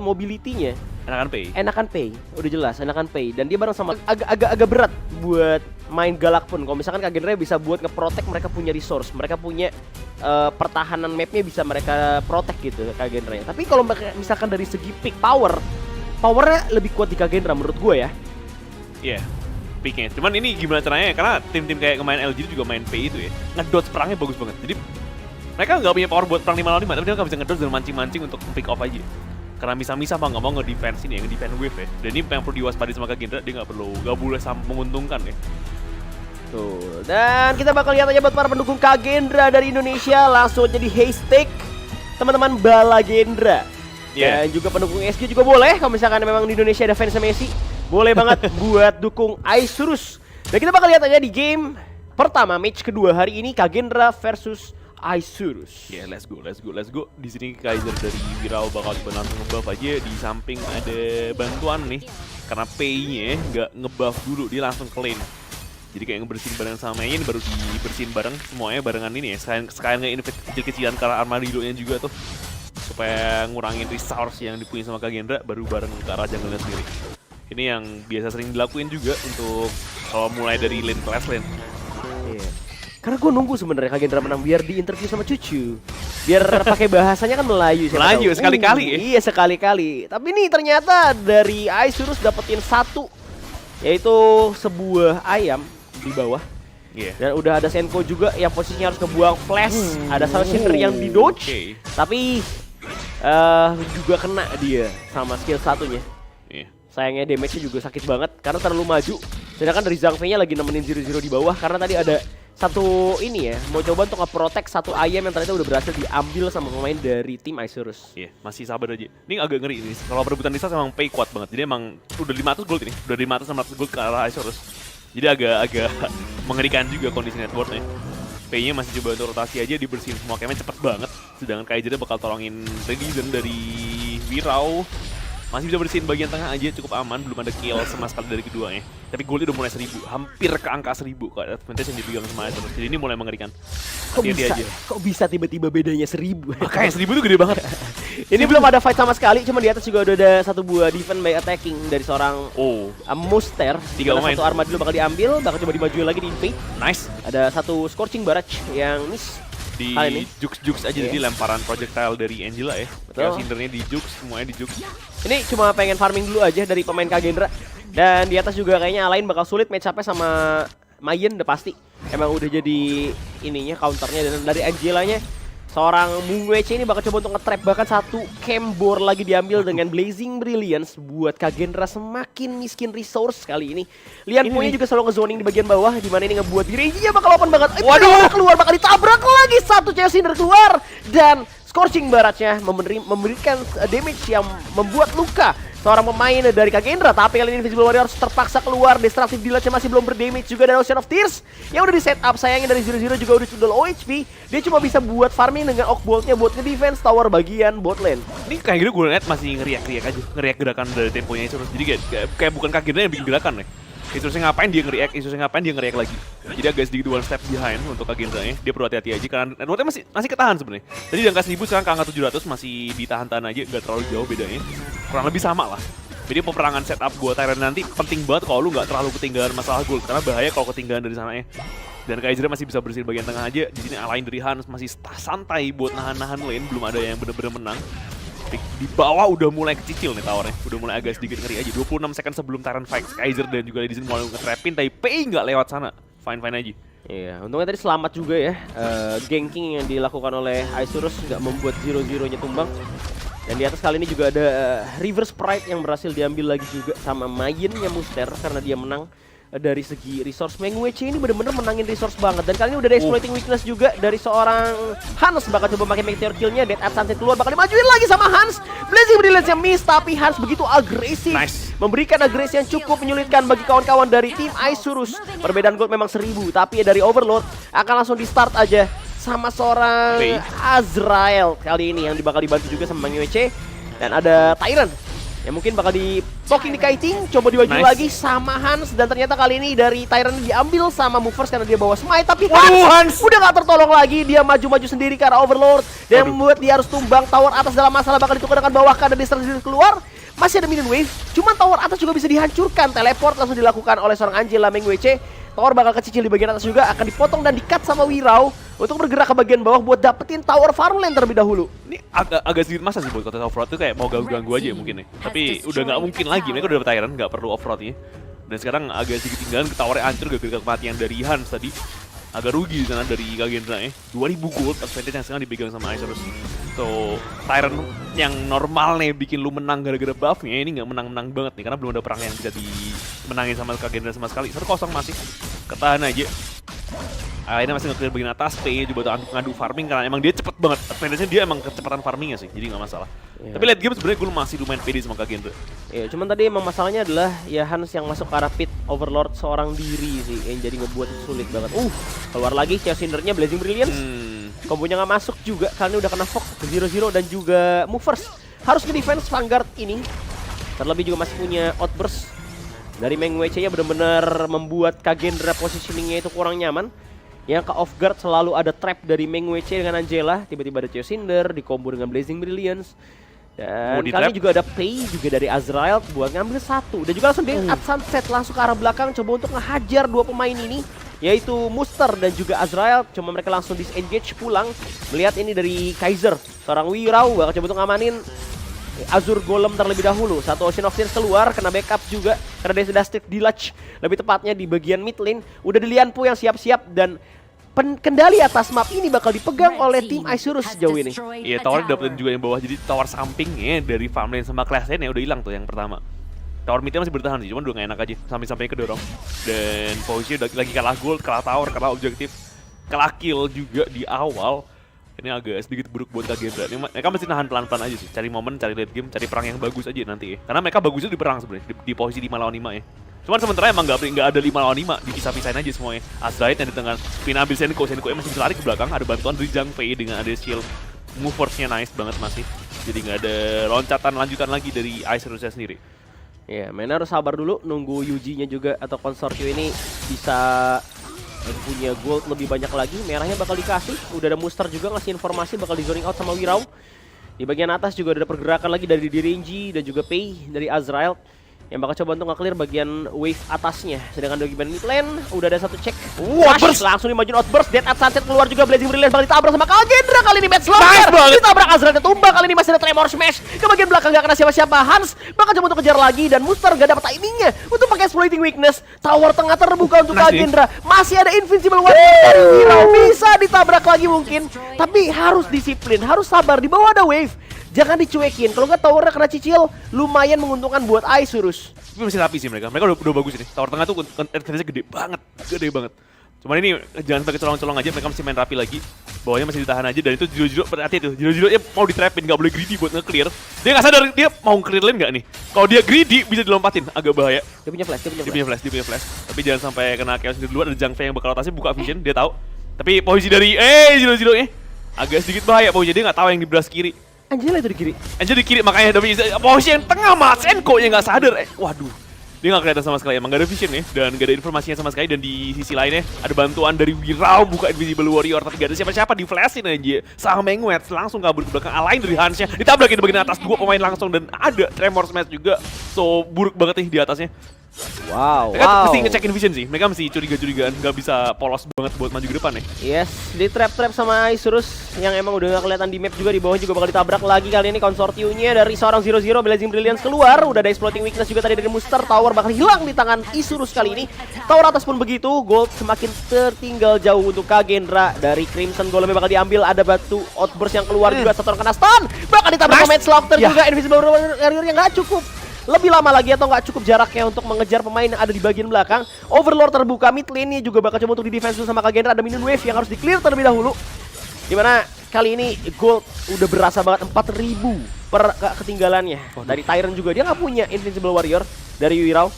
mobility-nya Enakan pay. udah jelas enakan pay. Dan dia bareng sama agak berat buat main galak pun. Kalau misalkan Kagenra bisa buat nge-protect, mereka punya resource, mereka punya pertahanan mapnya bisa mereka protect gitu Kagenra-nya. Tapi kalau misalkan dari segi pick powernya lebih kuat di Kagenra menurut gue ya. Iya, picknya. Cuman ini gimana caranya? Karena tim-tim kayak kemarin LG juga main pay itu ya, ngedodge perangnya bagus banget. Jadi mereka nggak punya power buat perang 5 lawan 5, tapi mereka bisa ngedodge dan mancing-mancing untuk pick off aja. Karena misa-misa mah nggak mau nge-defense ini ya, nge-defense wave ya. Dan ini yang perlu diwaspadai sama Kagendra, dia nggak boleh menguntungkan ya. Tuh, dan kita bakal lihat aja buat para pendukung Kagendra dari Indonesia langsung jadi hashtag teman-teman Balagendra. Yeah. Dan juga pendukung SG juga boleh kalau misalkan memang di Indonesia ada fans Messi, boleh banget buat dukung Isurus. Dan kita bakal lihat aja di game pertama match kedua hari ini Kagendra versus Isurus. Ya, let's go. Di sini Kaiser dari Wirau bakal coba langsung ngebuff aja. Di samping ada bantuan nih, karena Pay-nya nggak ngebuff dulu, dia langsung ke lane. Jadi kayak ngebersihin bareng sama Mayin, baru dibersihin bareng semuanya barengan ini ya. Sekalian nge-invade kecil-kecilan ke arah Armadillo-nya juga tuh, supaya ngurangin resource yang dipunya sama Kagendra, baru bareng ke arah jungle-nya sendiri. Ini yang biasa sering dilakuin juga untuk kalau mulai dari lane ke last lane. Iya. Karena gue nunggu sebenarnya Kagendra menang biar di interview sama Cucu, biar pakai bahasanya kan Melayu. Melayu sekali-kali ya. Iya sekali-kali. Tapi nih ternyata dari Isurus dapetin satu, yaitu sebuah ayam di bawah. Yeah. Dan udah ada Senko juga yang posisinya harus kebuang flash. Ada Salsiner yang di dodge, tapi juga kena dia sama skill satunya. Yeah. Sayangnya damage-nya juga sakit banget karena terlalu maju. Sedangkan dari Zhang Fei-nya lagi nemenin 0-0 di bawah karena tadi ada satu ini ya, mau coba untuk nge-protect satu ayam yang ternyata udah berhasil diambil sama pemain dari tim Isurus. Iya, masih sabar aja. Ini agak ngeri ini. Kalau perebutan resource emang Pay kuat banget. Jadi emang udah 500 gold ini. Udah 500 gold ke arah Isurus. Jadi agak mengerikan juga kondisi networknya. Pay-nya masih coba untuk rotasi aja, dibersihin semua camp cepet banget. Sedangkan Kaisernya bakal tolongin Redizen dari Wirau. Masih bisa bersihin bagian tengah aja, cukup aman, belum ada kill sama sekali dari keduanya. Tapi goalnya udah mulai 1000, hampir ke angka 1000 kok advantage yang dipegang sama Isurus. Jadi ini mulai mengerikan. Kok bisa tiba-tiba bedanya 1000? Makanya 1000 tuh gede banget. Ini belum ada fight sama sekali, cuma di atas juga udah ada satu buah defense by attacking dari seorang Muster. 3 pemain. Satu Armadillo bakal diambil, bakal coba dimajuin lagi di invade. Nice. Ada satu Scorching Barrage yang miss. Di jukes aja, jadi lemparan projectile dari Angela ya. Betul. Cindernya di jukes, semuanya di jukes. Ini cuma pengen farming dulu aja dari pemain Kagendra. Dan di atas juga kayaknya Alain bakal sulit match up-nya sama Mayen udah pasti. Emang udah jadi ininya counternya, dan dari Angelanya seorang Mungwece ini bakal coba untuk nge-trap, bahkan satu Kembor lagi diambil dengan Blazing Brilliance buat Kagendra semakin miskin resource kali ini. Lian Punya juga selalu nge-zoning di bagian bawah, dimana ini ngebuat dirinya bakal open banget. Waduh, keluar bakal ditabrak lagi, satu Cinder keluar, dan Scorching Barrage-nya memberikan damage yang membuat luka seorang pemain dari Kagendra. Tapi kali ini Invisible Warriors terpaksa keluar. Destructive Dealer-nya masih belum berdamage juga dari Ocean of Tears yang udah di setup. Sayangnya dari 0-0 juga udah low HP. Dia cuma bisa buat farming dengan Oak Bolt-nya buat nge-defense tower bagian bot lane. Ini kayak gitu gue liat masih ngeriak-ngeriak aja, ngeriak gerakan dari temponya Isurus. Jadi kayak bukan Kagendra yang bikin gerakan ya. Isurusnya ngapain dia ngeriak lagi. Jadi agak sedikit one step behind untuk Kagendra-nya. Dia perlu hati-hati aja karena networknya masih ketahan sebenarnya. Tadi di angka 1000, sekarang ke angka 700 masih ditahan-tahan aja, nggak terlalu jauh bedanya. Kurang lebih sama lah. Jadi peperangan setup buat Tyrant nanti penting banget kalau lu nggak terlalu ketinggalan masalah gold, karena bahaya kalau ketinggalan dari sananya. Dan Kaiser masih bisa bersihin bagian tengah aja. Di sini Alain dari Hans masih santai buat nahan-nahan lane, belum ada yang bener-bener menang. Di bawah udah mulai kecicil nih towernya, udah mulai agak sedikit ngeri aja. 26 second sebelum Tyrant fight, Kaiser dan juga Lady Zin mau nge-trapin, tapi Pei nggak lewat sana. Fine-fine aja. Iya, untungnya tadi selamat juga ya. Ganking yang dilakukan oleh Isurus nggak membuat 0-0-nya tumbang. Dan di atas kali ini juga ada Reverse Pride yang berhasil diambil lagi juga sama Mayennya Muster karena dia menang. Dari segi resource, Mengwece ini bener-bener menangin resource banget. Dan kali ini udah ada exploiting weakness juga dari seorang Hans. Bakal coba pakai meteor kill-nya, Dead at Sunset keluar, bakal dimajuin lagi sama Hans. Blazing Brilliance-nya miss, tapi Hans begitu agresif. Memberikan agresi yang cukup menyulitkan bagi kawan-kawan dari tim Isurus. Perbedaan gold memang 1000, tapi ya dari Overload akan langsung di start aja sama seorang Azrael kali ini yang bakal dibantu juga sama Mengwece. Dan ada Tyrant Ya mungkin bakal di poking di kiting, coba dibaju lagi sama Hans, dan ternyata kali ini dari Tyrant diambil sama Movers karena dia bawa smite, tapi Hans udah gak tertolong lagi, dia maju-maju sendiri ke arah Overlord dan membuat dia harus tumbang. Tower atas dalam masalah, bakal ditukar dengan bawah karena distraksi keluar. Masih ada minion wave, cuman tower atas juga bisa dihancurkan. Teleport langsung dilakukan oleh seorang Angela Meng WC. Tower bakal kecil di bagian atas juga, akan dipotong dan di-cut sama Wirau untuk bergerak ke bagian bawah buat dapetin tower farmland terlebih dahulu. Ini agak sedikit masa sih buat kota Offroad tuh, kayak mau ganggu aja ya mungkin ya. Tapi udah nggak mungkin lagi, mereka udah dapet Tyrant, nggak perlu Offroadnya. Dan sekarang agak sedikit tinggalan, ke towernya hancur gara-gara kematian dari Hans tadi. Agak rugi di sana dari Kagendra ya. 2000 gold advantage yang sekarang dipegang sama Isurus. So, Tyrant yang normal nih bikin lu menang gara-gara buffnya, ini nggak menang-menang banget nih karena belum ada perang yang bisa dimenangin sama Kagendra sama sekali. 1-0 masih, ketahan aja. Akhirnya masih nge-clear bagian atas, P juga ngadu farming karena emang dia cepet banget. Advantage-nya dia emang kecepatan farmingnya sih, jadi nggak masalah. Yeah. Tapi late game sebenarnya gue masih lumayan pede sama Kagendra. Ya, cuman tadi emang masalahnya adalah ya Hans yang masuk ke arah pit Overlord seorang diri sih, yang jadi ngebuat itu sulit banget. Keluar lagi Chaosindernya, Blazing Brilliance. Kombonya nggak masuk juga, karena udah kena Fox ke 0-0 dan juga Movers. Harus nge-defense Vanguard ini. Terlebih juga masih punya Outburst. Dari Meng WC ya benar-benar membuat Kagendra positioningnya itu kurang nyaman. Yang ke off guard selalu ada trap dari Meng WC dengan Angela. Tiba-tiba ada Chaosinder, dikombo dengan Blazing Brilliance. Dan kali juga ada Pei juga dari Azrael buat ngambil satu. Dan juga langsung Death at Sunset langsung ke arah belakang coba untuk ngehajar dua pemain ini, yaitu Muster dan juga Azrael. Cuma mereka langsung disengage pulang. Melihat ini dari Kaiser, seorang Wirau bakal coba untuk ngamanin Azur Golem terlebih dahulu. Satu Ocean of Tears keluar, kena backup juga karena dia sudah stick di latch, lebih tepatnya di bagian mid lane. Udah di Lianpu yang siap-siap dan kendali atas map ini bakal dipegang oleh tim Isurus sejauh ini. Iya, tower dapetin juga yang bawah, jadi tower sampingnya dari farmlane sama class lane udah hilang tuh yang pertama. Tower midnya masih bertahan sih, cuman udah gak enak aja sampai kedorong. Dan posisi udah lagi kalah gold, kalah tower, kalah objektif, kalah kill juga di awal. Ini agak sedikit buruk buat Kagendra. Mereka mesti nahan pelan-pelan aja sih, cari momen, cari late game, cari perang yang bagus aja nanti ya. Karena mereka bagusnya di perang sebenarnya, di posisi 5 lawan 5 ya. Cuman sementara emang nggak ada 5 lawan 5, dipisah-pisahin aja semuanya. Azrael yang di tengah, Spin ambil Senko masih bisa lari ke belakang, ada bantuan dari Zhang Fei dengan ada shield. Moversnya nice banget masih. Jadi nggak ada loncatan lanjutan lagi dari Isurusnya sendiri. Ya, mainnya harus sabar dulu, nunggu Yuji-nya juga atau konsortio ini bisa punya gold lebih banyak lagi. Merahnya bakal dikasih, udah ada Muster juga ngasih informasi bakal di zoning out sama Wirau. Di bagian atas juga ada pergerakan lagi dari Direnji dan juga Pei dari Azrael yang bakal coba untuk nge-clear bagian wave atasnya. Sedangkan dari bagian mid lane udah ada satu cek. Outburst langsung dimajuin Outburst, Death at Sunset keluar juga, Blazing Brilliance bakal ditabrak sama Kagendra kali ini. Match Slaughter ditabrak, Azrael tumbang, kali ini masih ada Tremor Smash ke bagian belakang, gak kena siapa-siapa. Hans bakal coba untuk kejar lagi dan Muster gak dapat timingnya untuk pakai exploiting weakness. Tower tengah terbuka untuk Kagendra, masih ada Invincible Warrior dari Wirau, bisa ditabrak lagi mungkin, tapi harus disiplin, harus sabar. Di bawah ada wave, jangan dicuekin, kalau nggak towernya kena cicil, lumayan menguntungkan buat Isurus. Tapi masih rapi sih mereka udah bagus ini. Tower tengah tuh advantage-nya gede banget. Cuman ini jangan pakai colong-colong aja, mereka masih main rapi lagi. Bawahnya masih ditahan aja, dan itu Jiro berarti itu. Jiro ya mau ditrapin, nggak boleh greedy buat nge-clear. Dia nggak sadar dia mau clear lane nggak nih. Kalau dia greedy bisa dilompatin, agak bahaya. Dia punya flash. Dia punya flash. Tapi jangan sampai kena chaos di luar, ada Zhang Fei yang bakal rotasi buka vision, dia tahu. Tapi posisi dari Jiro-nya agak sedikit bahaya, posisi dia nggak tahu yang di belas kiri. Angela itu di kiri. Angela di kiri, makanya tapi posisi yang tengah Mas Enko yang nggak sadar. Waduh, dia nggak kelihatan sama sekali, emang nggak ada vision ya, dan nggak ada informasinya sama sekali. Dan di sisi lainnya ada bantuan dari Wirau buka Invisible Warrior, tapi nggak ada siapa-siapa, di flashin aja sama Mengwet langsung kabur ke belakang. Alain dari Hansnya ditabrakin di bagian atas, dua pemain langsung, dan ada Tremor Smash juga. So buruk banget nih di atasnya. Mereka mesti ngecekin vision sih, mereka mesti curiga-curigaan, nggak bisa polos banget buat maju ke depan ya. Yes, di trap-trap sama Isurus yang emang udah gak kelihatan di map juga. Di bawah juga bakal ditabrak lagi kali ini konsortiumnya dari seorang 0-0. Blazing Brilliance keluar, udah ada exploiting weakness juga tadi dari Muster. Tower bakal hilang di tangan Isurus kali ini. Tower atas pun begitu, gold semakin tertinggal jauh untuk Kagendra. Dari Crimson Golemnya bakal diambil, ada batu Outburst yang keluar juga, satu orang kena stun, bakal ditabrak sama Match Slaughter juga. Invisible Warrior yang gak cukup lebih lama lagi atau nggak cukup jaraknya untuk mengejar pemain yang ada di bagian belakang. Overlord terbuka, mid lane-nya juga bakal coba untuk di defense sama Kagendra. Ada minion wave yang harus di-clear terlebih dahulu, dimana kali ini gold udah berasa banget, 4.000 per ketinggalannya. Dari Tyrant juga dia nggak punya Invincible Warrior dari Wirau,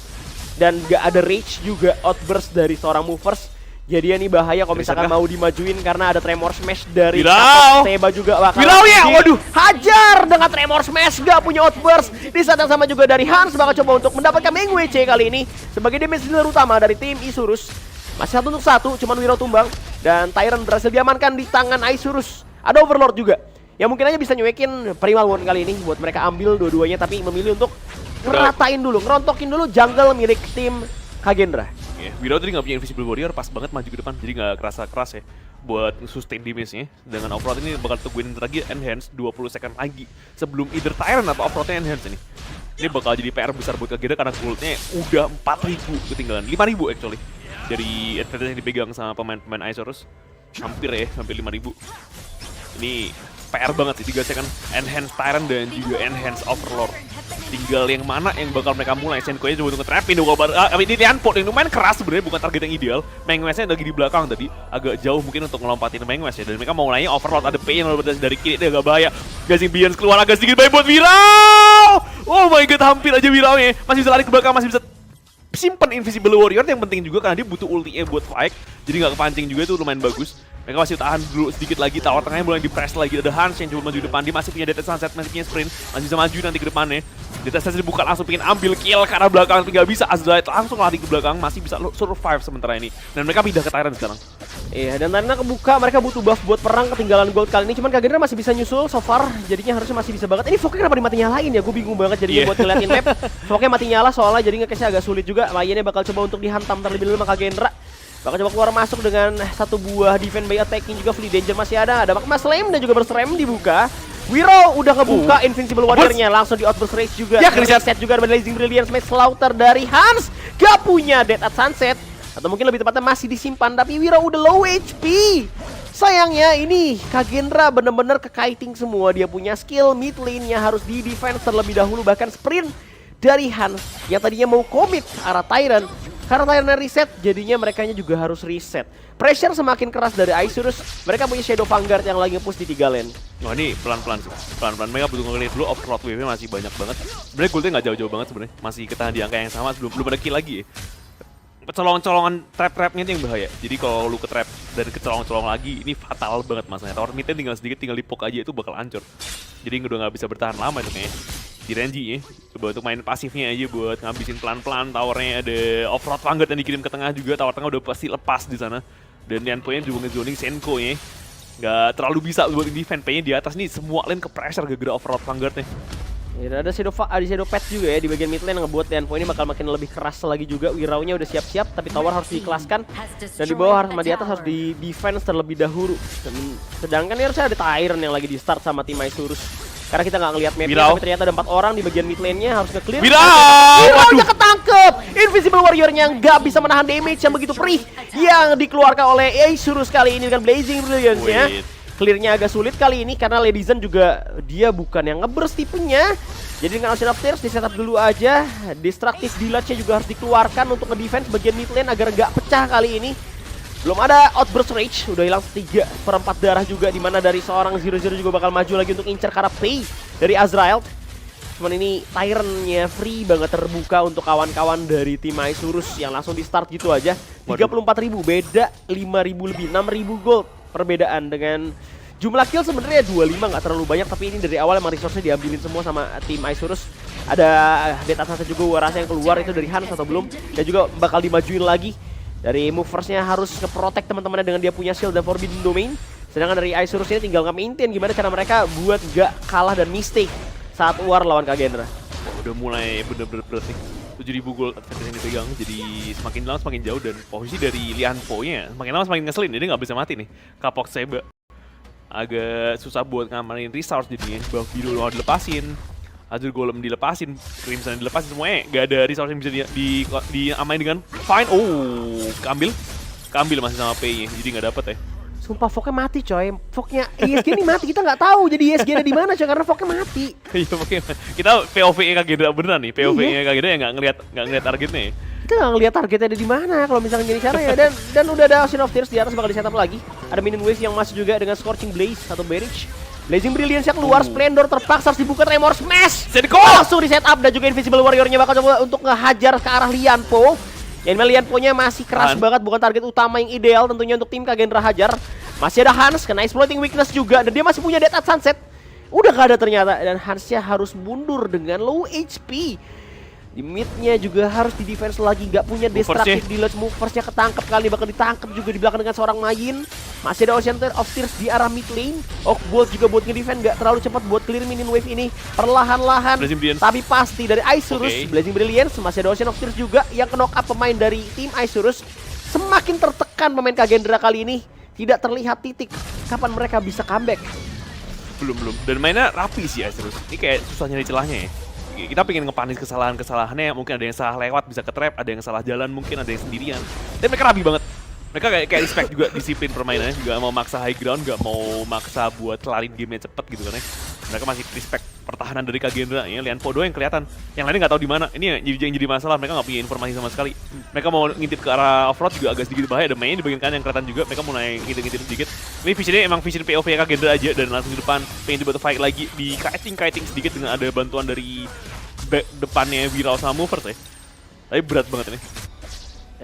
dan nggak ada rage juga Outburst dari seorang Movers. Jadi ini bahaya kalau misalkan mau dimajuin karena ada Tremor Smash dari Wirau. Seba juga bakal Wirau ya, waduh. hajar dengan Tremor Smash, gak punya outburst. Di saat yang sama juga dari Hans bakal coba untuk mendapatkan Meng WC kali ini sebagai damage dealer utama dari tim Isurus. Masih 1 untuk 1, cuman Wirau tumbang dan Tyrant berhasil diamankan di tangan Isurus. Ada Overlord juga yang mungkin aja bisa nyuekin Primal Wound kali ini buat mereka ambil dua-duanya, tapi memilih untuk ngeratain dulu, ngerontokin dulu jungle milik tim Kagendra. Wirau tadi nggak punya Invisible Warrior, pas banget maju ke depan, jadi nggak kerasa keras ya buat sustain damage-nya. Dengan Overlord ini bakal tungguin lagi Enhance 20 second lagi sebelum either Tyrant atau Overlord-nya Enhance ini. Ini bakal jadi PR besar buat Kagendra karena gold-nya udah 4.000 ketinggalan, 5.000 actually dari advantage yang dipegang sama pemain-pemain Isurus. Hampir 5.000. Ini PR banget sih, 3 second Enhance Tyrant dan juga Enhance Overlord. Tinggal yang mana yang bakal mereka mulai. Senko-nya coba untuk nge-trapin ini Lianpo yang lumayan keras sebenarnya, bukan target yang ideal. Meng West-nya lagi di belakang tadi, agak jauh mungkin untuk ngelompatin Meng West ya. Dan mereka mau mulainya Overlord, ada P yang dari kiri, dia agak bahaya. Gazing Billions keluar agak sedikit bahaya buat Wirau. Oh my god, hampir aja Wirau-nya masih bisa lari ke belakang, masih bisa simpen Invisible Warrior yang penting juga karena dia butuh ulti-nya buat fight. Jadi nggak kepancing juga, itu lumayan bagus. Mereka masih tahan dulu sedikit lagi, tower tengahnya mulai di-press lagi. Ada Hans yang coba maju depan, dia masih punya Death Sunset, masih punya sprint, masih bisa maju nanti ke depannya. Death Sunset dibuka langsung pengen ambil kill karena belakang, tapi nggak bisa. Azrael langsung lari ke belakang, masih bisa survive sementara ini. Dan mereka pindah ke Tyrant sekarang. Iya, dan Tyrant kebuka, mereka butuh buff buat perang, ketinggalan gold kali ini. Cuman Kagendra masih bisa nyusul so far, jadinya harusnya masih bisa banget. Ini Foknya kenapa mati nyalain ya? Gue bingung banget jadinya buat ngeliatin map. Foknya mati nyala soalnya, jadi nge-case-nya agak sulit juga. Mayene bakal coba untuk dihantam terlebih dulu sama Kagendra. Bakal coba keluar masuk dengan satu buah defense by attacking juga. Flea Danger masih ada Magma Slam dan juga Burst Ram dibuka. Wirau udah ngebuka Invincible Warrior-nya, langsung di Outburst Rage juga. Ya, reset juga dengan Blazing Brilliance, Mage Slaughter dari Hans. Gak punya Death at Sunset, atau mungkin lebih tepatnya masih disimpan, tapi Wirau udah low HP. Sayangnya ini Kagendra bener-bener ke-kiting semua. Dia punya skill mid lane-nya harus di defense terlebih dahulu, bahkan sprint dari Hans yang tadinya mau commit arah Tyrant. Karena Tyrant reset, jadinya mereka juga harus reset. Pressure semakin keras dari Isurus. Mereka punya Shadow Vanguard yang lagi nge-push di 3 lane. Wah, ini pelan-pelan sih. Pelan-pelan mereka butuh ngeliat dulu Overlord wave-nya masih banyak banget. Sebenarnya goldnya nggak jauh-jauh banget sebenarnya. Masih ketahan di angka yang sama, belum ada kill lagi ya. Colongan-colongan trap-trapnya itu yang bahaya. Jadi kalau lu ke trap dan kecolong-colong lagi, ini fatal banget masalahnya. Tower mid-nya tinggal sedikit, tinggal dipok aja itu bakal hancur. Jadi udah nggak bisa bertahan lama itu kayaknya. Di Renji ya, coba untuk main pasifnya aja buat ngabisin pelan-pelan towernya. Ada Overlord Vanguard yang dikirim ke tengah juga, tower tengah udah pasti lepas di sana. Dan Lianpo-nya juga nge-zoning Senko ya. Nggak terlalu bisa buat defense, P-nya di atas nih semua lane ke pressure gara-gara Overlord Vanguard-nya. Ya, ada Shadow Pet juga ya di bagian mid lane, ngebuat Lianpo ini bakal makin lebih keras lagi juga. Wirau-nya udah siap-siap, tapi tower harus diikhlaskan. Dan di bawah sama di atas harus di defense terlebih dahulu. Sedangkan ini harusnya ada Tyrant yang lagi di start sama tim Isurus. Karena kita nggak ngeliat mapnya, tapi ternyata ada 4 orang di bagian mid lane-nya, harus nge-clear. Wirau-nya ketangkep! Invisible Warrior-nya nggak bisa menahan damage yang begitu perih yang dikeluarkan oleh Isurus kali ini dengan Blazing Brilliance-nya. Clear-nya agak sulit kali ini karena Lady Zen juga dia bukan yang nge-burst tipenya. Jadi dengan Ocean of Tears di setup dulu aja. Destructive Dilatch-nya juga harus dikeluarkan untuk nge-defense bagian mid lane agar nggak pecah kali ini. Belum ada Outburst Rage, udah hilang 3/4 darah juga, dimana dari seorang Zero juga bakal maju lagi untuk incer karena Pay dari Azrael. Cuman ini Tyrant-nya free banget terbuka untuk kawan-kawan dari tim Isurus yang langsung di start gitu aja. 34.000, beda 5.000 lebih, 6.000 gold perbedaan. Dengan jumlah kill sebenarnya 25 nggak terlalu banyak, tapi ini dari awal emang resource-nya diambilin semua sama tim Isurus. Ada Death Sunset juga gua rasa yang keluar itu dari Hans atau belum, dan juga bakal dimajuin lagi. Dari movers-nya harus nge-protect teman-temannya dengan dia punya shield dan Forbidden Domain. Sedangkan dari Isurus ini tinggal nge-maintain gimana cara mereka buat gak kalah dan mistake saat war lawan Kagendra. Udah mulai bener-bener berat nih. 7.000 gold advantage yang dipegang, jadi semakin lama semakin jauh. Dan posisi dari Lianpo-nya semakin lama semakin ngeselin, jadi nggak bisa mati nih. Kapok Seba agak susah buat ngamanin resource jadinya. Buff biru mau dilepasin, Azure Golem dilepasin, Crimson dilepasin, semuanya gak ada resource yang bisa diamain dengan fine. Oh, keambil masih sama P-nya, jadi nggak dapet ya. Sumpah Foknya mati coy, Foknya ISG ini mati, kita nggak tahu jadi ISG ada di mana coy karena Foknya mati. Iya Foknya, kita POV-nya Kagendra beneran nih, POV-nya Kagendra yang nggak ngeliat targetnya ya. Kita nggak ngeliat targetnya ada di mana kalau misalnya gini cara ya. Dan udah ada Ocean of Tears di atas bakal di setup lagi. Ada Minion Wave yang masuk juga dengan Scorching Blaze atau Barrage. Blazing Brilliance yang keluar, Splendor terpaksa harus dibuka Tremor Smash. Senko langsung di setup dan juga Invisible Warrior-nya bakal coba untuk ngehajar ke arah Lianpo. Yang melihat punya masih keras banget, bukan target utama yang ideal tentunya untuk tim Kagendra hajar. Masih ada Hans, kena exploiting weakness juga, dan dia masih punya Death at Sunset. Udah gak ada ternyata, dan Hansnya harus mundur dengan low HP. Di mid-nya juga harus di defense lagi, nggak punya destructive deluge. Moversnya ketangkep kali, bakal ditangkep juga di belakang dengan seorang Mayin. Masih ada Ocean of Tears di arah mid lane. Bolt juga buat nge-defend, nggak terlalu cepat buat clear minion wave ini. Perlahan-lahan, tapi pasti dari Isurus. Blazing Brilliance, masih ada Ocean of Tears juga yang knock up pemain dari tim Isurus. Semakin tertekan pemain Kagendra kali ini. Tidak terlihat titik kapan mereka bisa comeback. Belum. Dan mainnya rapi sih Isurus. Ini kayak susah nyari celahnya ya. Kita pengen ngepanis kesalahan-kesalahannya, mungkin ada yang salah lewat bisa ke trap, ada yang salah jalan, mungkin ada yang sendirian. Tapi mereka rapi banget. Mereka kayak respect juga disiplin permainannya, juga mau maksa high ground, gak mau maksa buat kelarin gamenya cepet gitu kan ya. Mereka masih respect pertahanan dari Kagendra ya. Lian Podo yang kelihatan, yang lainnya nggak tahu di mana. Ini yang jadi masalah, mereka nggak punya informasi sama sekali. Mereka mau ngintip ke arah offroad juga agak sedikit bahaya. Dan mainnya di bagian kanan yang kelihatan juga, mereka mulai ngintip sedikit. Ini visionnya emang vision POV Kagendra aja, dan langsung di depan pengen dibuat fight lagi, di kiting sedikit dengan ada bantuan dari depannya Wirao sama Movers ya. Tapi berat banget ini.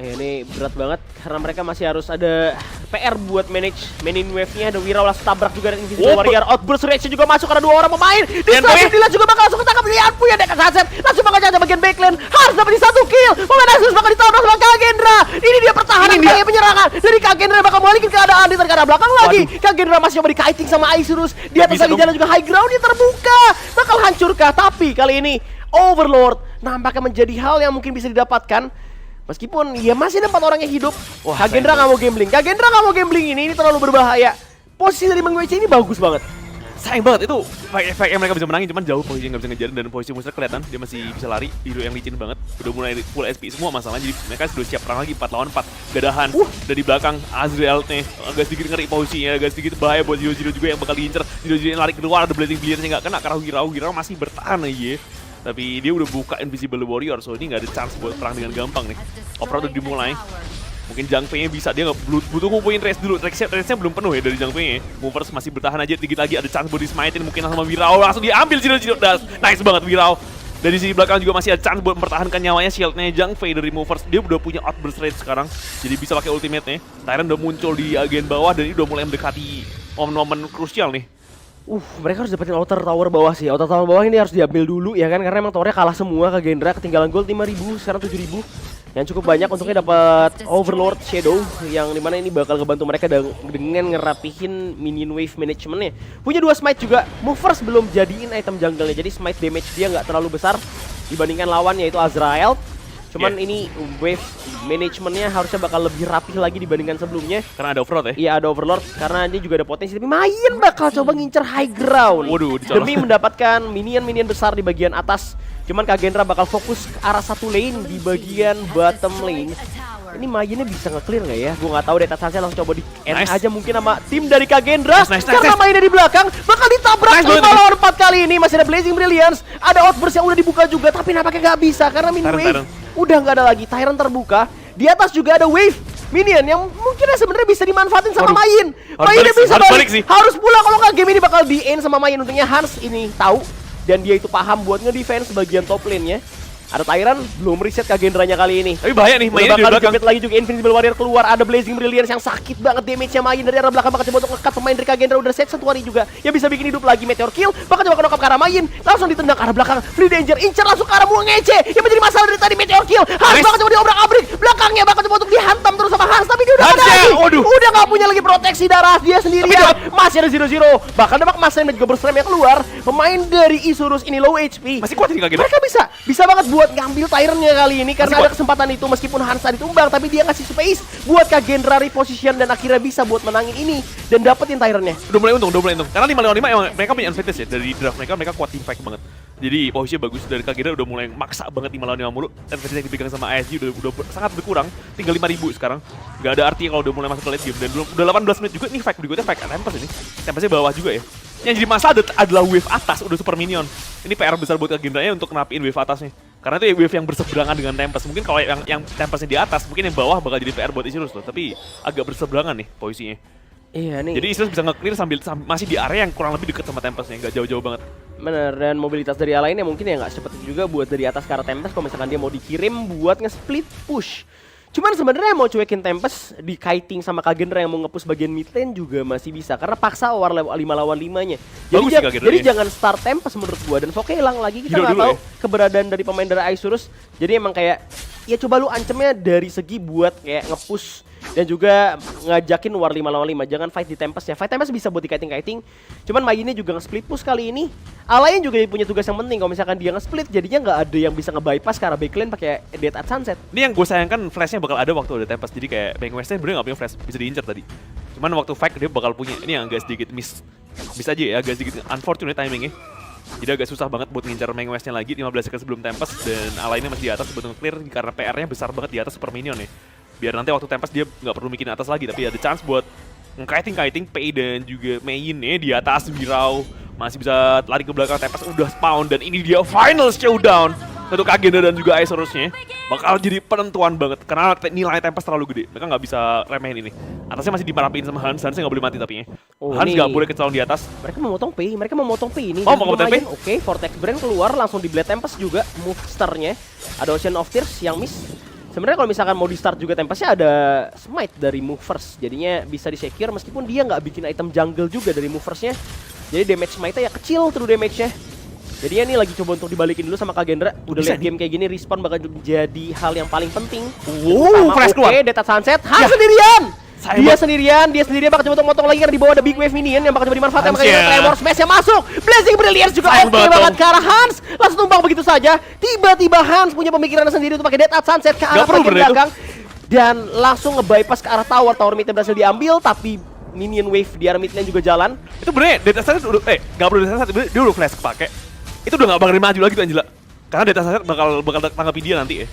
Ini berat banget karena mereka masih harus ada PR buat manage mainin wave-nya. Ada Wirao langsung tabrak juga dengan Invisible Warrior. Outburst Rage juga masuk karena 2 orang pemain. Distraction Dila juga bakal langsung ketangkap. Lian punya Deck Sunset. Langsung bakal jaga bagian backline. Harus dapat di 1 kill. Pemain Asus bakal ditabrak sama Kagendra. Ini dia pertahanan kayak penyerangan dari Kagendra, bakal balikin keadaan di terkadang belakang lagi. Kagendra masih coba di-kiting sama Isurus. Di atas lagi jalan juga high ground yang terbuka. Bakal hancurkah? Tapi kali ini Overlord nampaknya menjadi hal yang mungkin bisa didapatkan. Meskipun ya masih ada 4 orang yang hidup. Kagendra nggak mau gambling. Kagendra nggak mau gambling ini terlalu berbahaya. Posisi dari Mang WC ini bagus banget. Sayang banget itu efek yang mereka bisa menangin, cuman jauh posisinya nggak bisa ngejar, dan posisi musuhnya kelihatan dia masih bisa lari. Hero yang licin banget, udah mulai full SP semua masalahnya, jadi mereka sudah siap perang lagi 4 lawan 4. Gadahan dari belakang Azrael nih agak sedikit ngeri posisinya, agak sedikit bahaya buat Zero juga yang bakal diincer. Zero yang lari keluar, ada Blazing Brilliance yang nggak kena karena Wirao masih bertahan aja. Tapi dia udah buka Invisible Warrior, so ini nggak ada chance buat perang dengan gampang nih. Opera udah dimulai. Mungkin Zhang Fei-nya bisa, dia nggak butuh ngumpulin race dulu. Race-nya belum penuh ya dari Zhang Fei-nya. Movers masih bertahan aja, dikit lagi ada chance buat dismiting mungkin sama Wirao. Langsung diambil Zero. Nice banget Wirao. Dari sisi belakang juga masih ada chance buat mempertahankan nyawanya. Shieldnya Zhang Fei dari Movers, dia udah punya outburst rate sekarang, jadi bisa pakai ultimate-nya. Tyrant udah muncul di agen bawah dan ini udah mulai mendekati momen-momen krusial nih. Mereka harus dapetin outer tower bawah sih. Outer tower bawah ini harus diambil dulu ya kan, karena emang towernya kalah semua. Kagendra ketinggalan gold 5.000, sekarang 7.000. Yang cukup banyak untuknya dapat Overlord Shadow, yang dimana ini bakal ngebantu mereka dengan ngerapihin minion wave managementnya. Punya 2 smite juga. Movers belum jadiin item jungle-nya, jadi smite damage dia nggak terlalu besar dibandingkan lawannya yaitu Azrael. Cuman ini wave managementnya harusnya bakal lebih rapih lagi dibandingkan sebelumnya. Karena ada Overlord ya? Iya, ada Overlord, karena dia juga ada potensi. Tapi Mayin bakal coba ngincer high ground demi mendapatkan minion-minion besar di bagian atas. Cuman Kagendra bakal fokus ke arah satu lane di bagian bottom lane. Ini Mayinnya bisa nge-clear nggak ya? Gue nggak tahu deh, Tatsanya langsung coba di end aja mungkin sama tim dari Kagendra. Karena Mayinnya di belakang bakal ditabrak 5 lawan 4 kali ini. Masih ada Blazing Brilliance, ada Outburst yang udah dibuka juga, tapi nampaknya nggak bisa karena minion wave udah nggak ada lagi. Tyrant terbuka, di atas juga ada wave minion yang mungkin sebenarnya bisa dimanfaatin sama Mayin. Mayinnya bisa balik, harus pulang kalau nggak game ini bakal di-end sama Mayin. Untungnya Hans ini tahu dan dia itu paham buat nge-defense bagian top lane-nya. Ada Tyrant, belum reset Kagendranya kali ini. Tapi bahaya nih, Mayin di belakang. Lagi juga Invisible Warrior keluar, ada Blazing Brilliance yang sakit banget damage-nya Mayin dari arah belakang. Bakal coba untuk nge-cut pemain dari Kagendra, udah set Sentuari juga yang bisa bikin hidup lagi. Meteor Kill, bakal coba ke-knock up ke arah Mayin. Langsung ditendang ke arah belakang, Free Danger, incer langsung ke arah Muang Ece. Yang menjadi masalah dari tadi Meteor Kill. Hans bakal coba diobrak-abrik, belakangnya bakal coba untuk dihantam terus sama Hans. Tapi dia udah ada lagi, udah gak punya lagi proteksi darah dia sendirian. Masih ada 0-0, bahkan dampak Mas dan juga Burst yang keluar. Pemain dari Isurus ini low HP. Masih kuat ini Kagendra. Mereka bisa banget buat ngambil Tyrant kali ini karena ada kesempatan itu. Meskipun Hansa ditumbang, tapi dia ngasih space buat Kagendra reposition dan akhirnya bisa buat menangin ini dan dapetin Tyrant-nya. Udah mulai untung. Karena 5 lawan 5 emang mereka punya advantage ya dari draft mereka kuat team fight banget. Jadi posisinya bagus dari Kagendra, udah mulai maksa banget 5 lawan 5 mulu. Advantage yang dipegang sama ASG udah sangat berkurang, tinggal 5.000 sekarang. Gak ada artinya kalau udah mulai masuk ke late game, dan udah 18 menit juga nih fight berikutnya fight Tempest ini. Tempestnya bawah juga ya. Yang jadi masalah adalah wave atas udah super minion. Ini PR besar buat Kagendranya untuk napiin wave atasnya. Karena itu wave yang berseberangan dengan Tempest. Mungkin kalau yang Tempestnya di atas, mungkin yang bawah bakal jadi PR buat Isurus loh. Tapi agak berseberangan nih posisinya. Iya nih. Jadi Isurus bisa nge-clear sambil masih di area yang kurang lebih dekat sama Tempestnya, nggak jauh-jauh banget. Bener, dan mobilitas dari lainnya mungkin ya nggak cepet juga buat dari atas ke arah Tempest. Kalau misalkan dia mau dikirim buat nge-split push. Cuman sebenarnya mau cuekin Tempest di kiting sama Kagendre yang mau nge-push bagian mid lane juga masih bisa karena paksa war level 5 lawan 5-nya. Bagus sih Kagendre Jadi ya. jangan start Tempest menurut gua dan Voke hilang lagi kita Hero nggak dulu tahu ya. keberadaan dari pemain dari Isurus. Jadi emang kayak ya coba lu ancamnya dari segi buat kayak nge-push dan juga ngajakin war 5 lawan 5. Jangan fight di Tempest ya. Fight Tempest bisa buat di kiting. Cuman Mayinnya juga nge-split push kali ini. Alain juga punya tugas yang penting. Kalau misalkan dia nge-split jadinya nggak ada yang bisa nge-bypass karena backline pakai Death at Sunset. Ini yang gue sayangkan flashnya bakal ada waktu ada Tempest. Jadi kayak Bang Westnya bener gak punya flash, bisa diincer tadi. Cuman waktu fight dia bakal punya. Ini yang agak sedikit miss aja ya, agak sedikit unfortunate timingnya. Jadi agak susah banget buat ngincar Mang Westnya lagi 15 second sebelum Tempest. Dan Alainnya masih di atas sebetulnya clear karena PR-nya besar banget di atas super minion ya. Biar nanti waktu Tempest dia nggak perlu bikin atas lagi, tapi ada chance buat nge-kiting Pei dan juga Mayinnya di atas. Wirau masih bisa lari ke belakang, Tempest udah spawn dan ini dia final showdown untuk Kagenda dan juga Isurusnya. Bakal jadi penentuan banget karena nilai Tempest terlalu gede. Mereka nggak bisa remehin ini. Atasnya masih dimarapin sama Hansnya nggak boleh mati tapi ya. Hans nggak boleh kecelakaan di atas. Mereka mau motong Pei ini. Oh, mau motong Pei? Oke, Vortex Brand keluar langsung di Blade Tempest juga move startnya. Ada Ocean of Tears yang miss. Sebenarnya kalau misalkan mau di start juga Tempestnya ada smite dari movers, jadinya bisa di secure meskipun dia nggak bikin item jungle juga dari moversnya. Jadi damage smite-nya ya kecil true damage-nya. Jadinya ini lagi coba untuk dibalikin dulu sama Kagendre. Udah Bisa late game kayak gini respawn bakal jadi hal yang paling penting. Flash keluar. Oke, Death at Sunset. Hans Ya. sendirian. Sayang Dia sendirian bakal coba untuk motong lagi karena di bawah ada big wave minion yang bakal coba dimanfaatkan Hans makanya ya. Tremor Smash yang masuk. Blazing Brilliance juga Sayang oke banget banget dong. ke arah Hans. Langsung tumbang begitu saja. Tiba-tiba Hans punya pemikiran sendiri untuk pakai Death at Sunset ke arah perlu bagian bener itu. belakang dan langsung nge-bypass ke arah tower. Tower midnya berhasil diambil tapi minion wave di arah mid lane juga jalan. Itu bener Data Sunset udah, gak perlu Data Sunset, dia udah flash kepake. Itu udah gak bakal maju lagi tuh Angela. Karena Data Sunset bakal tanggapi dia nanti ya.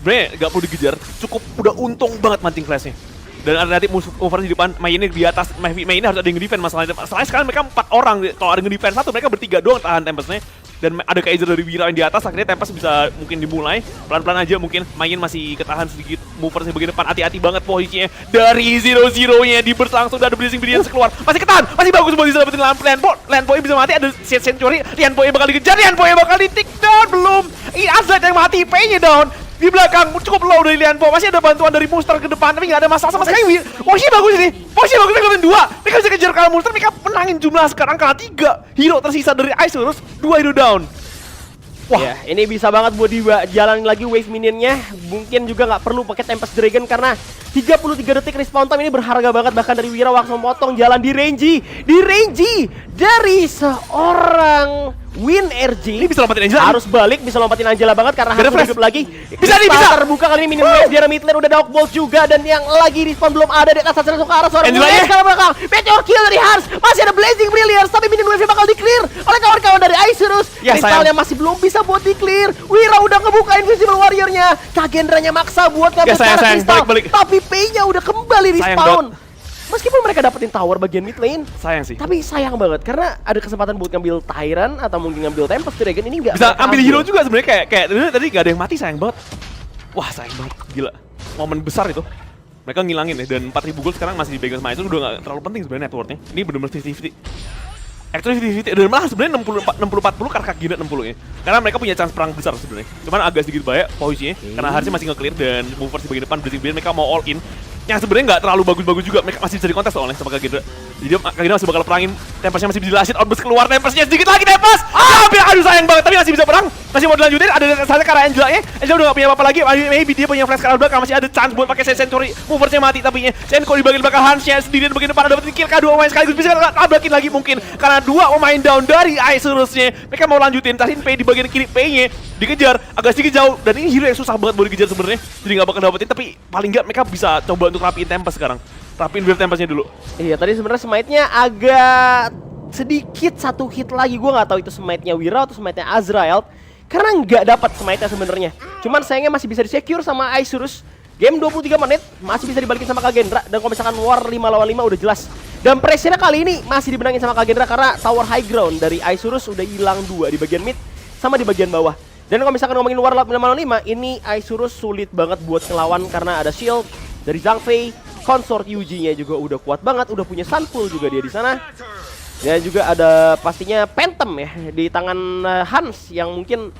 Sebenernya gak perlu dikejar, cukup udah untung banget mancing flashnya. Dan ada nanti musuh over di depan, Mayinnya di atas, Mayinnya harus ada yang nge-defend masalahnya. Masalahnya sekarang mereka 4 orang, kalau ada yang nge-defend satu, mereka bertiga doang tahan Tempestnya. Dan ada Kaiser dari Wira yang di atas, akhirnya Tempest bisa mungkin dimulai. Pelan-pelan aja mungkin, Mayin masih ketahan sedikit, moversnya bagian depan, hati-hati banget posisinya. Dari 0-0-nya, di burst langsung udah ada Blazing Brilliance keluar. Masih ketahan, masih bagus buat bisa dapetin Landboy bisa mati, ada Set Century, Landboy bakal dikejar, Landboy bakal di-tick down, belum. Ini Azad yang mati, Pei-nya down. Di belakang cukup low dari Lianpo, masih ada bantuan dari Monster ke depan tapi nggak ada masalah sama sekali. Posisi bagus ini, posisi bagus mereka dua. Mereka bisa kejar kalah Monster, mereka menangin jumlah sekarang kalah 3. Hero tersisa dari Isurus, 2 hero down. Wah, Ya, ini bisa banget buat jalan lagi wave minionnya. Mungkin juga nggak perlu pakai Tempest Dragon karena 33 detik respawn time ini berharga banget. Bahkan dari Wira langsung memotong jalan di range dari seorang Win RG. ini bisa lompatin Angela. Harus balik, bisa lompatin Angela banget karena Gak ada harus flash. hidup lagi. Bisa nih, bisa. Terbuka kali ini minion wave di arah mid lane udah Dark Bolt juga dan yang lagi respawn belum ada di atas langsung ke arah seorang Angela Win ya. sekarang belakang. Meteor kill dari Hans. Masih ada Blazing Brilliance tapi minion wave bakal di-clear oleh kawan-kawan dari Isurus. Ya, Kristalnya masih belum bisa buat di-clear. Wira udah ngebuka Invisible Warrior-nya. Kagendranya maksa buat ngambil Ya, sayang, secara kristal. balik. Tapi Pei-nya udah kembali Sayang respawn. Meskipun mereka dapetin tower bagian mid lane, Sayang sih. tapi sayang banget karena ada kesempatan buat ngambil Tyrant atau mungkin ngambil Tempest Dragon ini nggak Bisa mereka ambil hero juga sebenarnya kayak tadi gak ada yang mati, sayang banget. Wah, sayang banget, gila. Momen besar itu. Mereka ngilangin ya, dan 4000 gold sekarang masih dipegang sama itu udah gak terlalu penting sebenarnya networknya. Ini bener-bener 50-50. Actually 50-50, dan malah sebenarnya 60-40 karena Kagina 60 ya. Karena mereka punya chance perang besar sebenarnya. Cuman agak sedikit bahaya posisinya, karena harusnya masih nge-clear dan movers di bagian depan, berarti mereka mau all in. Yang sebenarnya nggak terlalu bagus-bagus juga, mereka masih bisa dikontes soalnya sama Kagina. Jadi Kagina masih bakal perangin, Tempestnya masih bisa dilasit, outburst keluar, Tempestnya sedikit lagi Tempest! Aduh sayang banget, tapi masih bisa perang, masih mau dilanjutin, ada saatnya karena Angela udah gak punya apa-apa lagi, maybe dia punya flash ke arah belakang, masih ada chance buat pakai Century, moversnya mati tapi Senko di bagian belakang, Hansnya sendirian di bagian depan, ada dapetin kill kedua pemain sekaligus, bisa tabrakin lagi mungkin, karena 2 pemain down dari Isurusnya, mereka mau lanjutin, tasin Pei di bagian kiri, Pei-nya dikejar, agak sedikit jauh, dan ini hero yang susah banget buat dikejar sebenarnya, jadi gak bakal dapetin, tapi paling nggak mereka bisa coba untuk rapiin Tempest sekarang. Rapiin build Tempestnya dulu. Iya, tadi sebenarnya smite-nya agak sedikit satu hit lagi. Gua nggak tahu itu smite-nya Wira atau smite-nya Azrael. Karena nggak dapat smite-nya sebenarnya. Cuman sayangnya masih bisa di-secure sama Isurus. Game 23 menit masih bisa dibalikin sama Kagendra. Dan kalau misalkan war 5 lawan 5 udah jelas. Dan pressure-nya kali ini masih dibenangin sama Kagendra karena tower high ground dari Isurus udah hilang 2 di bagian mid sama di bagian bawah. Dan kalau misalkan ngomongin war 5 lawan 5, ini Isurus sulit banget buat ngelawan karena ada shield dari Zhang Fei, consort Yuji-nya juga udah kuat banget, udah punya Sunpool juga dia di sana. Dan juga ada pastinya Phantom ya di tangan Hans yang mungkin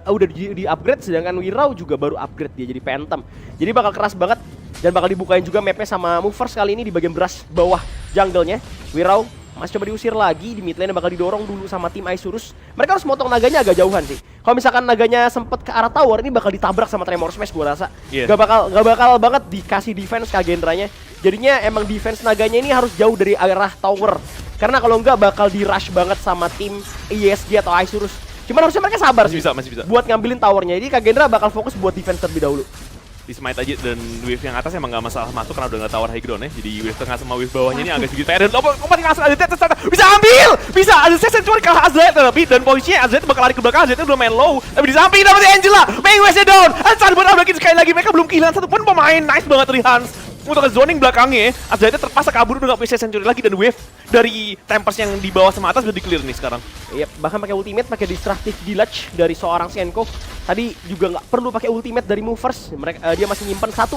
udah di upgrade, sedangkan Wirau juga baru upgrade dia jadi Phantom. Jadi bakal keras banget dan bakal dibukain juga mapnya sama Movers kali ini di bagian brush bawah jungle-nya. Wirau masih coba diusir lagi, di mid lane bakal didorong dulu sama tim Isurus. Mereka harus motong naganya agak jauhan sih. Kalau misalkan naganya sempet ke arah tower, ini bakal ditabrak sama Tremor Smash gua rasa. Gak bakal banget dikasih defense Kagendranya. Jadinya emang defense naganya ini harus jauh dari arah tower. Karena kalau enggak bakal di rush banget sama tim ISG atau Isurus. Cuman harusnya mereka sabar masih bisa. buat ngambilin towernya. Jadi Kagendra bakal fokus buat defense terlebih dahulu. Di smite aja, dan wave yang atas emang gak masalah masuk karena udah gak tower high ground ya. Jadi wave tengah sama wave bawahnya ini agak sedikit PR. Dan lompat langsung Azret bisa ambil! Bisa! Ada Sanctuary kalah Azret, tapi dan posisinya Azret bakal lari ke belakang. Azret udah main low, tapi di samping dapat Angela! Mayweather down! Azret benar-benar sekali lagi, mereka belum kehilangan satu pun pemain. Nice banget dari Hans untuk ke zoning belakangnya. Azretnya terpaksa kabur, udah gak punya Sanctuary lagi, dan wave dari Tempest yang di bawah sama atas udah di clear nih sekarang. Iya, bahkan pakai ultimate, pakai destructive Deluge dari seorang Senko. Tadi juga nggak perlu pakai ultimate dari Movers. Dia masih nyimpen satu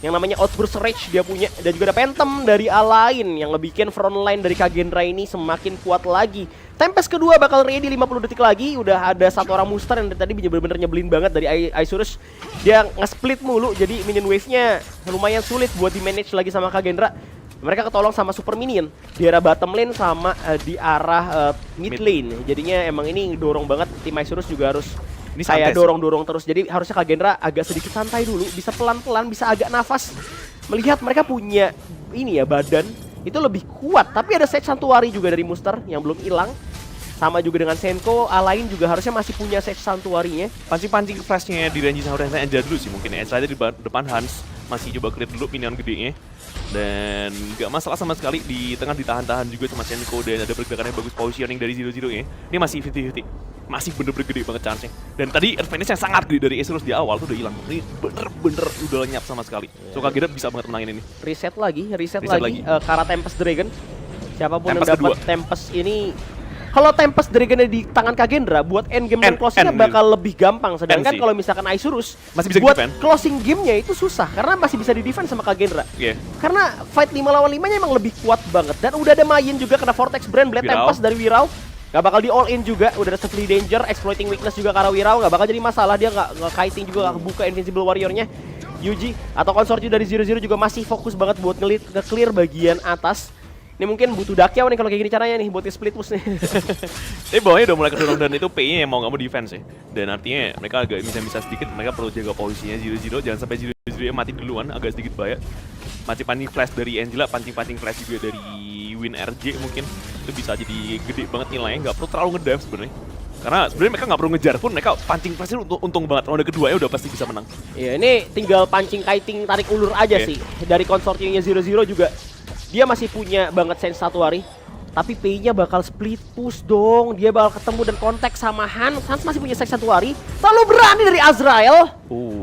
yang namanya Outburst Rage dia punya, dan juga ada Phantom dari Alain yang ngebikin front line dari Kagendra ini semakin kuat lagi. Tempest kedua bakal ready 50 detik lagi. Udah ada satu orang muster yang tadi bener-bener nyebelin banget dari Isurus. Dia nge-split mulu, jadi minion wave-nya lumayan sulit buat di-manage lagi sama Kagendra. Mereka ketolong sama super minion di arah bottom lane sama di arah mid lane. Jadinya emang ini dorong banget, tim Isurus juga harus ini saya dorong-dorong terus. Jadi harusnya Kagendra agak sedikit santai dulu, bisa pelan-pelan, bisa agak nafas. Melihat mereka punya ini ya, badan itu lebih kuat, tapi ada Sage Sanctuary juga dari Muster yang belum hilang. Sama juga dengan Senko, Alain juga harusnya masih punya Sage Sanctuary-nya. Pancing-pancing flashnya di range sama Angela dulu sih mungkin ya. Setelah di depan Hans masih coba clear dulu minion gedenya. Dan nggak masalah sama sekali, di tengah ditahan-tahan juga sama Senko, dan ada pergerakan yang bagus positioning dari 0-0 ya. Ini masih 50-50, masih bener-bener gede banget chance-nya. Dan tadi advantage yang sangat gede dari Isurus di awal tuh udah hilang. Ini bener-bener udah lenyap sama sekali. So Kagendra bisa banget menangin ini. Reset lagi Kara Tempest Dragon. Siapapun yang dapat Tempest ini, kalau Tempest Dragon di tangan Kagendra buat endgame dan closingnya bakal lebih gampang. Sedangkan kalau misalkan Isurus masih bisa buat closing gamenya itu susah karena masih bisa di-defense sama Kagendra. Karena fight 5 lawan 5-nya emang lebih kuat banget. Dan udah ada Mayin juga kena Vortex Brand Blade Tempest dari Wirau. Gak bakal di all in juga, udah ada Sevely Danger, exploiting weakness juga karena Wirau. Gak bakal jadi masalah, dia gak kiting juga, gak buka Invincible Warrior-nya. Yuji atau Consortium dari 0-0 juga masih fokus banget buat nge-clear bagian atas. Ini mungkin butuh Dakyao nih kalau kayak gini caranya nih, buat split push nih. Tapi bawahnya udah mulai kedorong, dan itu PI-nya yang mau nggak mau defense ya. Dan artinya mereka agak bisa sedikit, mereka perlu jaga posisinya 0-0, jangan sampai 0-0 mati duluan, agak sedikit bahaya. Pancing-pancing flash dari Angela, pancing-pancing flash juga dari Win RJ mungkin. Itu bisa jadi gede banget nilainya, nggak perlu terlalu ngedive sebenarnya. Karena sebenarnya mereka nggak perlu ngejar pun, mereka pancing flashnya untung banget. Ronde kedua ya udah pasti bisa menang. Iya, ini tinggal pancing kiting tarik ulur aja sih. Dari Consortiumnya 0-0 juga. Dia masih punya banget Sage Sanctuary, tapi PI-nya bakal split push dong. Dia bakal ketemu dan kontak sama Hans. Hans masih punya Sage Sanctuary. Terlalu berani dari Azrael.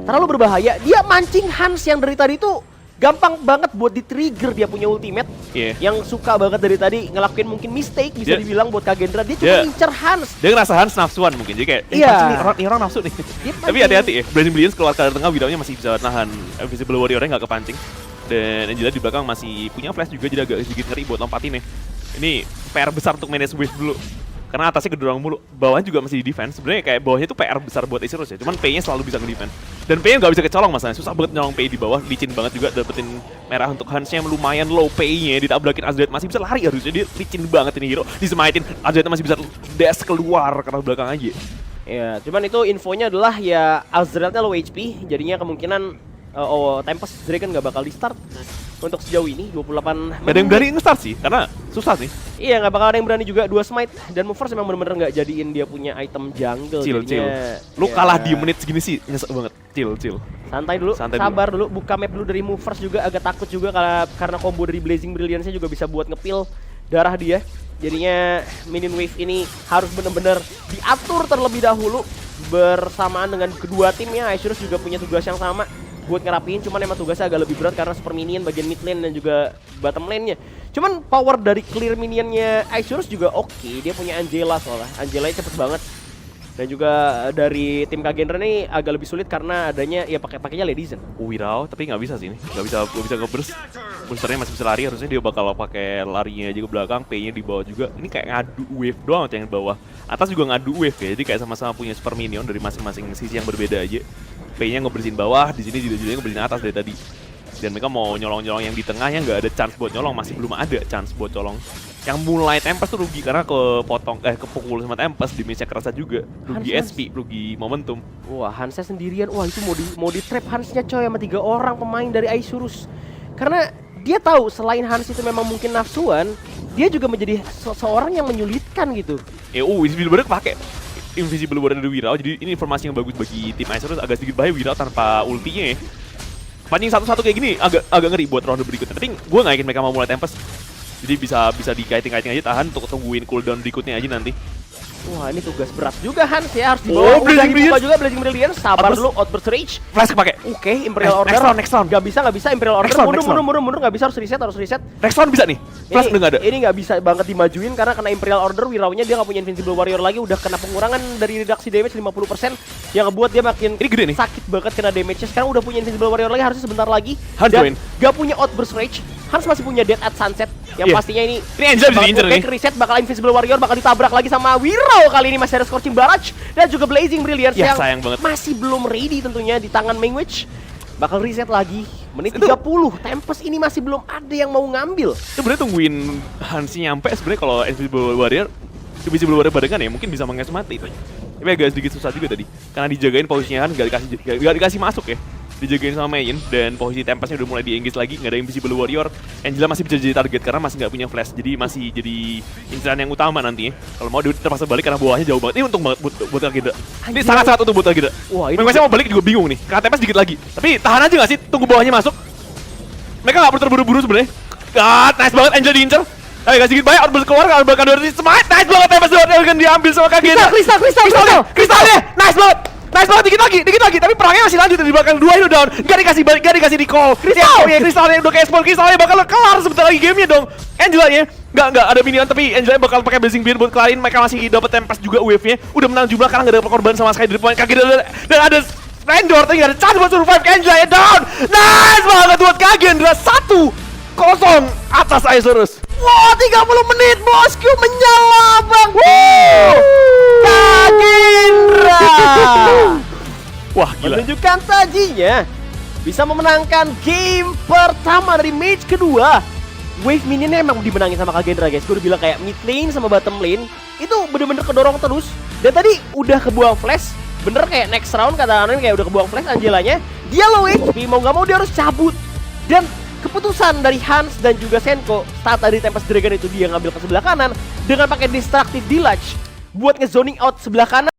Terlalu berbahaya. Dia mancing Hans yang dari tadi tuh gampang banget buat di-trigger. Dia punya ultimate yang suka banget dari tadi ngelakuin mungkin mistake bisa dibilang buat Kagendra. Dia cuma ngincer Hans. Dia ngerasa Hans nafsuan mungkin, jadi kayak ini orang nafsu nih. Tapi hati-hati ya, Brilliance keluar ke tengah, Wiraunya masih bisa nahan Invisible Warrior-nya nggak kepancing. Dan Angela di belakang masih punya flash juga, jadi agak sedikit ngeri buat lompatin nih. Ini PR besar untuk manage wave dulu, karena atasnya kedorong mulu, bawahnya juga masih di defense. Sebenarnya kayak bawahnya itu PR besar buat Isurus ya, cuman P-nya selalu bisa nge-defense. Dan P-nya nggak bisa kecolong masalahnya, susah banget nyolong P di bawah, licin banget juga dapetin merah untuk Hans-nya lumayan low P-nya, ditabrakin Azret masih bisa lari harusnya, dia licin banget ini hero, disemitin, Azret masih bisa dash keluar karena belakang aja. Ya, cuman itu infonya adalah ya Azretnya low HP, jadinya kemungkinan Tempest Dragon nggak bakal di start untuk sejauh ini 28. Gak ada yang berani nge-start sih, karena susah sih. Iya, nggak bakal ada yang berani juga 2 smite, dan Movers memang bener-bener nggak jadiin dia punya item jungle. Chill. Lu kalah di menit segini sih nyesek banget. Chill. Santai dulu, sabar dulu. Buka map dulu dari Movers juga, agak takut juga karena combo dari Blazing Brilliance-nya juga bisa buat ngepil darah dia. Jadinya minion wave ini harus bener-bener diatur terlebih dahulu bersamaan dengan kedua timnya. Isurus juga punya tugas yang sama buat ngerapiin, cuman emang tugasnya agak lebih berat karena super minion bagian mid lane dan juga bottom lane-nya. Cuman power dari clear minionnya Isurus juga oke. Dia punya Angela soalnya. Angelanya cepet banget. Dan juga dari tim Kagendra nih agak lebih sulit karena adanya ya pakainya Ladies. Wirao, tapi nggak bisa sih ini, nggak bisa nge-burst. Monsternya masih bisa lari, harusnya dia bakal pakai larinya aja ke belakang, P-nya di bawah juga. Ini kayak ngadu wave doang yang di bawah. Atas juga ngadu wave ya, jadi kayak sama-sama punya super minion dari masing-masing sisi yang berbeda aja. P-nya ngebersihin bawah, di sini juga ngebersihin atas dari tadi. Dan mereka mau nyolong-nyolong yang di tengahnya nggak ada chance buat nyolong, masih belum ada chance buat colong. Yang mulai Tempest tuh rugi karena kepukul sama Tempest, damage-nya kerasa juga. Rugi SP, rugi momentum. Wah, Hansnya sendirian. Wah, itu mau di trap Hansnya coy sama 3 orang pemain dari Isurus. Karena dia tahu selain Hans itu memang mungkin nafsuan, dia juga menjadi seorang yang menyulitkan gitu. Invisible Warrior pakai Invisible Warrior dari Wirao, jadi ini informasi yang bagus bagi tim Isurus. Agak sedikit bahaya Wirao tanpa ultinya ya. Pancing satu-satu kayak gini agak ngeri buat ronde berikutnya. Tapi gue nggak yakin mereka mau mulai Tempest. Jadi bisa dikaiting-kaiting aja, tahan untuk tungguin cooldown berikutnya aja nanti. Wah, ini tugas berat juga Hans ya, harus dibawa. Udah dibuka juga Blazing Brilliance, sabar dulu, Outburst Rage. Flash kepake. Oke, Imperial Order. Next round. Gak bisa Imperial Order. Mundur, gak bisa, harus reset. Next round bisa nih. Flash udah gak ada. Ini gak bisa banget dimajuin karena kena Imperial Order, Wiraunya dia gak punya Invincible Warrior lagi, udah kena pengurangan dari reduksi damage 50% yang ngebuat dia makin ini gede nih. Sakit banget kena damage-nya. Sekarang udah punya Invincible Warrior lagi, harusnya sebentar lagi. Hans join. Gak punya Outburst Rage. Hans masih punya Death at Sunset yang pastinya ini Angel bisa diincer nih. Reset bakal Invisible Warrior bakal ditabrak lagi sama Wirau. Kali ini masih ada Scorching Barrage dan juga Blazing Brilliance ya, yang masih belum ready tentunya di tangan Mengwitch. Bakal reset lagi menit 30. Tempest ini masih belum ada yang mau ngambil. Sebenarnya tungguin Hans nyampe sebenarnya kalau Invisible Warrior barengan ya mungkin bisa menges mati itu. Tapi agak sedikit susah juga tadi karena dijagain posisinya kan gak dikasih masuk ya. Dijagain sama Mayin dan posisi Tempestnya udah mulai di-engage lagi, nggak ada Invisible Warrior. Angela masih bisa jadi target karena masih nggak punya flash, jadi masih jadi inceran yang utama nantinya. Kalau mau dia terpaksa balik karena bawahnya jauh banget. Ini untung banget buat Agenda. Ini sangat-sangat untung buat Agenda. Wah, ini Mengwasnya mau balik juga bingung nih, karena Tempest dikit lagi. Tapi tahan aja nggak sih, tunggu bawahnya masuk. Mereka nggak perlu terburu-buru sebenarnya. Nice banget Angela diincer. Ayo kasih sedikit banyak, outburst keluar, kalau bakal 200 semangat. Nice banget Tempest akan diambil sama Agenda. Kristalnya, nice banget. Nice banget, dikit lagi, tapi perangnya masih lanjut di belakang. 2 itu down, gak dikasih recall. Kristalnya udah kayak spawn, Kristalnya bakal kelar sebentar lagi gamenya dong. Angelanya nggak ada minion, tapi Angelanya bakal pakai Blazing Beam buat kelarin. Mereka masih dapat Tempest juga wave-nya. Udah menang jumlah karena nggak ada korban sama sekali dari pemain kaki dan ada Splendor, tapi nggak ada chance buat survive. Angelanya down, nice banget buat Kagendra. 1-0 atas Isurus. Wah, 30 menit bosku menyala bang. Kagendra Wah, gila. menunjukkan tajinya bisa memenangkan game pertama dari match kedua. Wave minionnya emang dimenangin sama Kagendra guys. Gue udah bilang kayak mid lane sama bottom lane itu bener-bener kedorong terus. Dan tadi udah kebuang flash. Bener kayak next round kata Anonim kayak udah kebuang flash Angelanya. Dia low HP, mau gak mau dia harus cabut. Dan keputusan dari Hans dan juga Senko saat dari Tempest Dragon itu dia ngambil ke sebelah kanan dengan pakai Destructive Deluge buat ngezoning out sebelah kanan.